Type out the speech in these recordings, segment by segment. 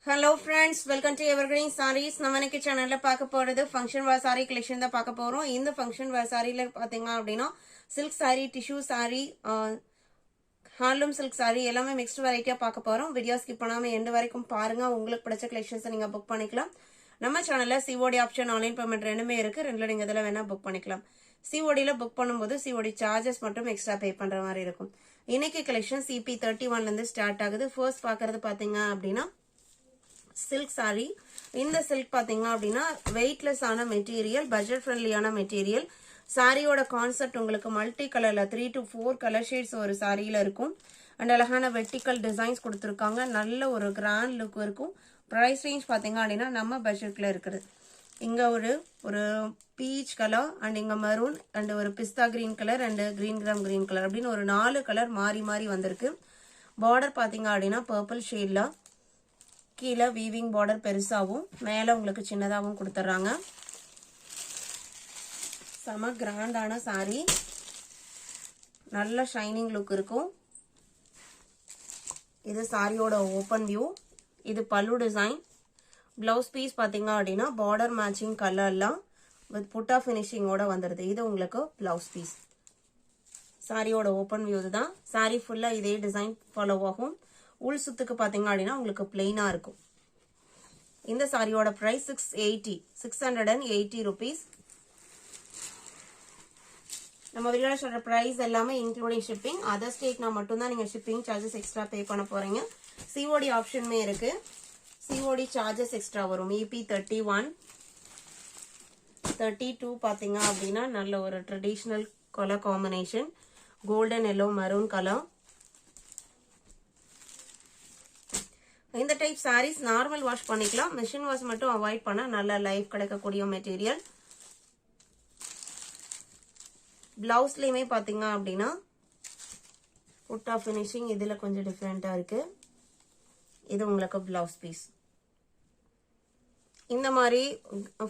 Hello friends, welcome to Evergreen Sarees. நம்ம இன்னைக்கு சேனல்ல பார்க்க போறது ஃபங்க்ஷன் வேர் saree collection தான் பார்க்க போறோம். இந்த ஃபங்க்ஷன் வேர் sareeல பாத்தீங்க அப்படினா silk saree, tissue saree, handloom silk saree எல்லாமே mixed variety பார்க்க போறோம். வீடியோ ஸ்கிப் பண்ணாம எண்ட் வரைக்கும் பாருங்க. உங்களுக்கு பிடிச்ச collections நீங்க புக் பண்ணிக்கலாம். நம்ம சேனல்ல COD ஆப்ஷன் ஆன்லைன் பேமெண்ட் ரெண்டுமே இருக்கு. ரெண்டுல நீங்க இதல வேணா புக் பண்ணிக்கலாம். COD ல புக் பண்ணும்போது COD சார்ஜஸ் மட்டும் எக்ஸ்ட்ரா பே பண்ற மாதிரி இருக்கும். இன்னைக்கு collection CP31 ல இருந்து ஸ்டார்ட் ஆகுது. ஃபர்ஸ்ட் பார்க்கிறது பாத்தீங்க அப்படினா silk saree. இந்த silk பாத்தீங்க அப்படினா weightless ஆன மெட்டீரியல், பட்ஜெட் ஃப்ரெண்ட்லியான மெட்டீரியல். சாரியோட கான்செப்ட் உங்களுக்கு மல்டி கலர்ல 3 to 4 கலர் ஷேட்ஸ் ஒரு சாரியில இருக்கும். அண்ட் அழகான வெர்டிகல் டிசைன்ஸ் கொடுத்திருக்காங்க. நல்ல ஒரு கிராண்ட் லுக் இருக்கும். பிரைஸ் ரேஞ்ச் பாத்தீங்க அப்படினா நம்ம பட்ஜெட்ல இருக்குது. இங்க ஒரு பீச் கலர் அண்ட் இங்க மெரூன் அண்ட் ஒரு pista green colour and green colour அப்படின்னு ஒரு 4 கலர் மாறி மாறி வந்திருக்கு. பார்டர் பாத்தீங்க அப்படினா பர்பிள் ஷேட்ல கீழே வீவிங் பார்டர் பெருசாவும் மேல உங்களுக்கு சின்னதாவும் கொடுத்துறாங்க. செம கிராண்டான சாரி, நல்ல ஷைனிங் லுக் இருக்கும். இது சாரியோட ஓபன் வியூ. இது பல்லு டிசைன். பிளவுஸ் பீஸ் பாத்தீங்க அப்படின்னா பார்டர் மேட்சிங் கலர்லாம் வித் புட்டா பினிஷிங்கோட வந்துருது. இது உங்களுக்கு பிளவுஸ் பீஸ். சாரியோட ஓபன் வியூ தான். சாரி ஃபுல்லா இதே டிசைன் ஃபாலோ ஆகும். உள் சுத்துக்கு பாத்தீங்க அப்படின்னா உங்களுக்கு பிளெயினா இருக்கும். இந்த சாரியோட பிரைஸ் 680 rupees. நம்ம வீடியோல சொல்ற பிரைஸ் எல்லாமே இன்க்ளூடிங் ஷிப்பிங். அதர் ஸ்டேட்னா மட்டும் தான் நீங்க ஷிப்பிங் சார்ஜஸ் எக்ஸ்ட்ரா பே பண்ண போறீங்க. COD ஆப்ஷனுமே இருக்கு. COD சார்ஜஸ் எக்ஸ்ட்ரா வரும். EP31 32 பாத்தீங்க அப்படின்னா நல்ல ஒரு traditional colour combination, golden yellow maroon colour. இந்த டைப் சாரீஸ் நார்மல் வாஷ் பண்ணிக்கலாம். மிஷின் வாஷ் மட்டும் அவாய்ட் பண்ணா நல்ல லைஃப் கிடைக்கக்கூடிய மெட்டீரியல். பிளவுஸ்லயுமே பாத்தீங்க அப்படின்னா புட்டா பினிஷிங் இதுல கொஞ்சம் டிஃபரெண்டா இருக்கு. இது உங்களுக்கு பிளவுஸ் பீஸ். இந்த மாதிரி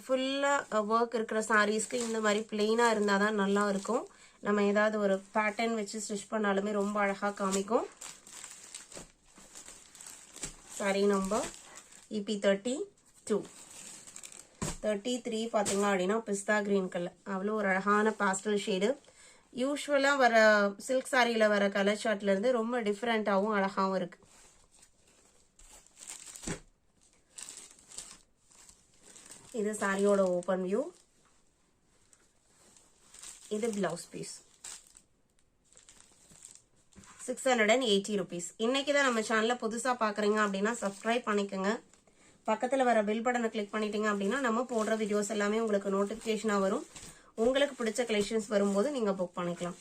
ஃபுல்லா ஒர்க் இருக்கிற சாரீஸ்க்கு இந்த மாதிரி பிளெயினா இருந்தாதான் நல்லா இருக்கும். நம்ம ஏதாவது ஒரு பேட்டர்ன் வச்சு ஸ்டிச் பண்ணாலுமே ரொம்ப அழகா காமிக்கும். Sorry number EP32. 33 பாத்தீங்க அப்படின்னா பிஸ்தா கிரீன் கலர். அவ்வளோ ஒரு அழகான பாஸ்டல் ஷேடு. யூஸ்வலா வர சில்க் சாரியில வர கலர் ஷார்ட்ல இருந்து ரொம்ப டிஃப்ரெண்டாவும் அழகாவும் இருக்கு. இது சாரியோட ஓபன் வியூ. இது பிளவுஸ் பீஸ். 680 rupees. இன்னைக்கு தான் நம்ம சேனல்ல புதுசா பாக்குறீங்க அப்படின்னா சப்ஸ்கிரைப் பண்ணிக்கோங்க. பக்கத்துல வர பெல் பட்டனை கிளிக் பண்ணிட்டீங்க அப்படின்னா நம்ம போடுற வீடியோஸ் எல்லாமே உங்களுக்கு நோட்டிபிகேஷனா வரும். உங்களுக்கு பிடிச்ச கலெக்ஷன்ஸ் வரும்போது நீங்க புக் பண்ணிக்கலாம்.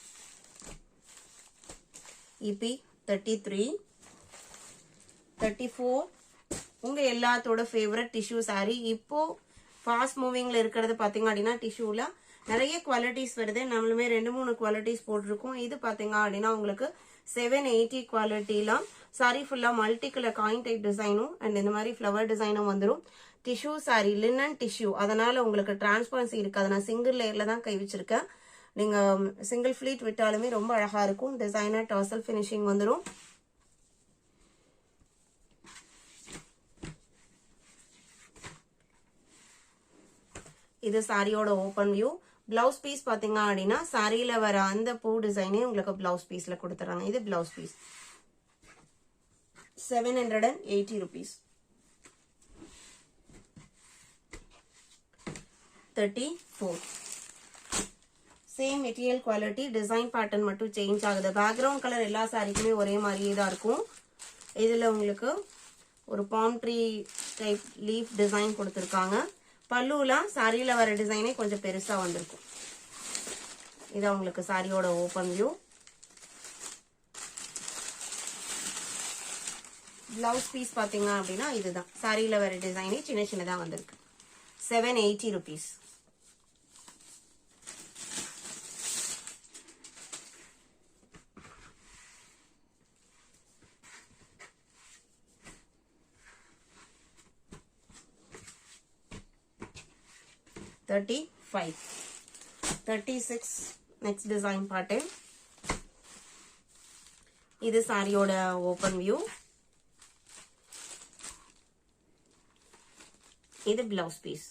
EP33 34 உங்க எல்லாத்தோட ஃபேவரட் டிஷ்யூ சாரி. இப்போ ஃபாஸ்ட் மூவிங்ல இருக்கிறது பாத்தீங்க அப்படின்னா டிஷ்யூல நிறைய குவாலிட்டிஸ் வருது. நம்மளுமே 2-3 குவாலிட்டிஸ் போட்டிருக்கோம். இது பாத்தீங்க அப்படின்னா உங்களுக்கு 780 குவாலிட்டில சாரி ஃபுல்லா மல்டி கலர் காயின் டைப் டிசைனும் அண்ட் இந்த மாதிரி ஃபிளவர் டிசைனும் வந்துடும். டிஷ்யூ சாரி, லினன் டிஷ்யூ, அதனால உங்களுக்கு டிரான்ஸ்பரன்சி இருக்காது. நான் சிங்கிள் லேயர்ல தான் கை வச்சிருக்கேன். நீங்க சிங்கிள் ஃபிளீட் விட்டாலுமே ரொம்ப அழகா இருக்கும். டிசைனர் டாசல் பினிஷிங் வந்துடும். இது சாரியோட ஓபன் வியூ. பிளவுஸ் பீஸ் பாத்தீங்க அப்படின்னா சாரியில வர அந்த பூ டிசைனே உங்களுக்கு பிளவுஸ் பீஸ்ல கொடுத்துறாங்க. இது blouse piece. 780 rupees. 34 same material quality, design pattern மட்டும் சேஞ்ச் ஆகுது. பேக்ரவுண்ட் கலர் எல்லா சாரிக்குமே ஒரே மாதிரியே தான் இருக்கும். இதுல உங்களுக்கு ஒரு palm tree type leaf design கொடுத்துருக்காங்க. பல்லுலாம் சாரியில வர டிசைனே கொஞ்சம் பெருசா வந்திருக்கும். இது உங்களுக்கு சாரியோட ஓபன் வியூ. பிளவுஸ் பீஸ் பாத்தீங்க அப்படின்னா இதுதான் சாரியில வர டிசைனே சின்ன சின்னதா வந்திருக்கு. 780 rupees. $35. 36 next design pattern. இது சாரியோட ஓபன் வியூ. இது பிளவுஸ் பீஸ்.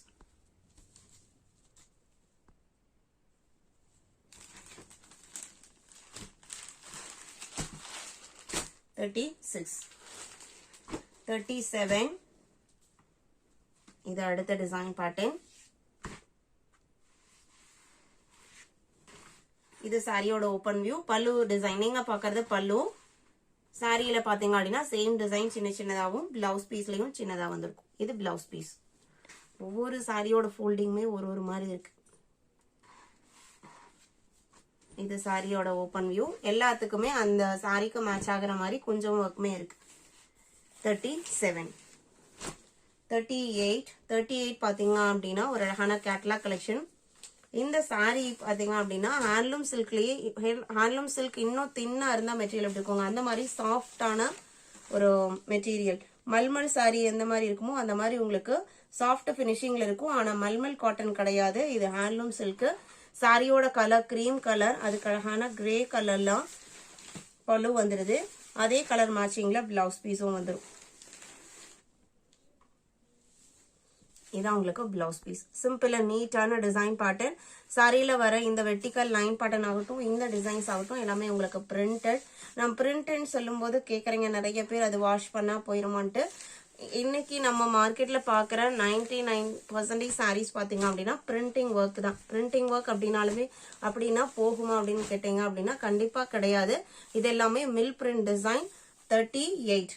$37. இது அடுத்த டிசைன் பேட்டர்ன். இது சாரியோட ஓபன் வியூ. பல்லு டிசைன் நீங்க பாக்குறது பல்லு. சாரியில பாத்தீங்க அப்படின்னா சேம் டிசைன் சின்ன சின்னதாகவும் பிளவுஸ் பீஸ்லயும் சின்னதா வந்திருக்கும். இது பிளவுஸ் பீஸ். ஒவ்வொரு சாரியோட ஃபோல்டிங்குமே ஒரு மாதிரி இருக்கு. இது சாரியோட ஓபன் வியூ. எல்லாத்துக்குமே அந்த சாரிக்கு மேட்ச் ஆகுற மாதிரி கொஞ்சம் ஒர்க்குமே இருக்கு. 37. 38 பாத்தீங்க அப்படின்னா ஒரு அழகான கேட்லாக் கலெக்ஷன். இந்த சாரி பாத்தீங்க அப்படின்னா ஹேண்ட்லூம் சில்க்லயே, ஹேண்ட்லூம் சில்க் இன்னும் தின்னா இருந்தா மெட்டீரியல் எப்படி இருக்குங்க அந்த மாதிரி சாஃப்டான ஒரு மெட்டீரியல். மல்மல் சாரி எந்த மாதிரி இருக்குமோ அந்த மாதிரி உங்களுக்கு சாஃப்ட் பினிஷிங்ல இருக்கும். ஆனா மல்மல் காட்டன் கிடையாது. இது ஹேண்ட்லூம் சில்க். சாரியோட கலர் கிரீம் கலர், அதுக்கு அழகான கிரே கலர்லாம் பல்லு வந்துருது. அதே கலர் மேட்சிங்ல பிளவுஸ் பீஸும் வந்துடும். இதான் உங்களுக்கு பிளவுஸ் பீஸ். சிம்பிள் அண்ட் நீட்டான டிசைன் பேட்டர்ன். சாரியில வர இந்த வெர்டிக்கல் லைன் பேட்டர்ன் ஆகட்டும், இந்த டிசைன்ஸ் ஆகட்டும் எல்லாமே உங்களுக்கு பிரிண்டட். நம்ம பிரிண்ட்னு சொல்லும் போது கேக்குறீங்க நிறைய பேர் அது வாஷ் பண்ணா போயிருமான்ட்டு. இன்னைக்கு நம்ம மார்க்கெட்ல பாக்குற 99% சாரீஸ் பாத்தீங்க அப்படின்னா பிரிண்டிங் ஒர்க் தான். பிரிண்டிங் ஒர்க் அப்படின்னாலுமே அப்படின்னா போகுமா அப்படின்னு கேட்டீங்க அப்படின்னா கண்டிப்பா கிடையாது. இது எல்லாமே mill print design. 38.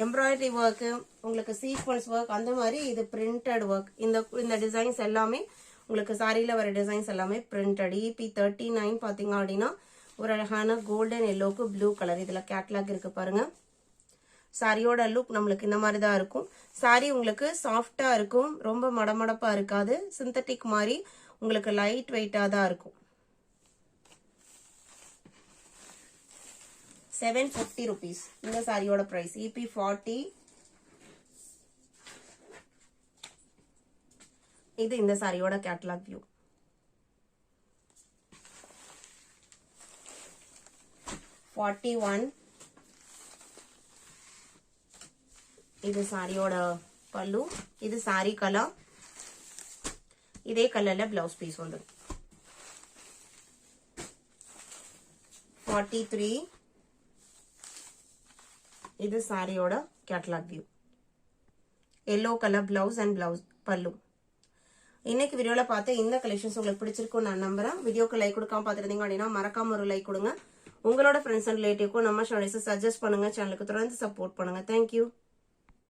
Embroidery work, உங்களுக்கு சீக்வன்ஸ் ஒர்க், அந்த மாதிரி இது பிரிண்டட் ஒர்க். இந்த டிசைன்ஸ் எல்லாமே உங்களுக்கு சாரியில வர டிசைன்ஸ் எல்லாமே பிரிண்டட். EP 39 பாத்தீங்க அப்படின்னா ஒரு அழகான கோல்டன் எல்லோக்கு ப்ளூ கலர். இதுல கேட்லாக் இருக்கு பாருங்க. சாரியோட லுக் நம்மளுக்கு இந்த மாதிரி தான் இருக்கும். சாரி உங்களுக்கு சாஃப்டா இருக்கும், ரொம்ப மடமடப்பா இருக்காது. சிந்தட்டிக் மாதிரி உங்களுக்கு லைட் வெயிட்டா தான் இருக்கும். 750 rupees இந்த சாரியோட பிரைஸ். EP 40. இது இந்த சாரியோட கேட்லாக் வியூ. 41. இது சாரியோட பல்லு. இது சாரி கலர். இதே கலர்ல பிளவுஸ் பீஸ் வந்துடும். 43. இது சாரியோட catalogue view. Yellow colour blouse and blouse பல்லு. இன்னைக்கு வீடியோல பார்த்து இந்த கலெக்ஷன்ஸ் உங்களுக்கு பிடிச்சிருக்கும் நான் நம்புறேன். வீடியோக்கு லைக் கொடுக்காம பார்த்துருந்தீங்க அப்படின்னா மறக்காம ஒரு லைக் கொடுங்க. உங்களோட ஃப்ரெண்ட்ஸ் அண்ட் ரிலேட்டிவ்க்கும் நம்ம சேனல்ஸ் சஜஸ்ட் பண்ணுங்க. சேனலுக்கு தொடர்ந்து சப்போர்ட் பண்ணுங்க. தேங்க்யூ.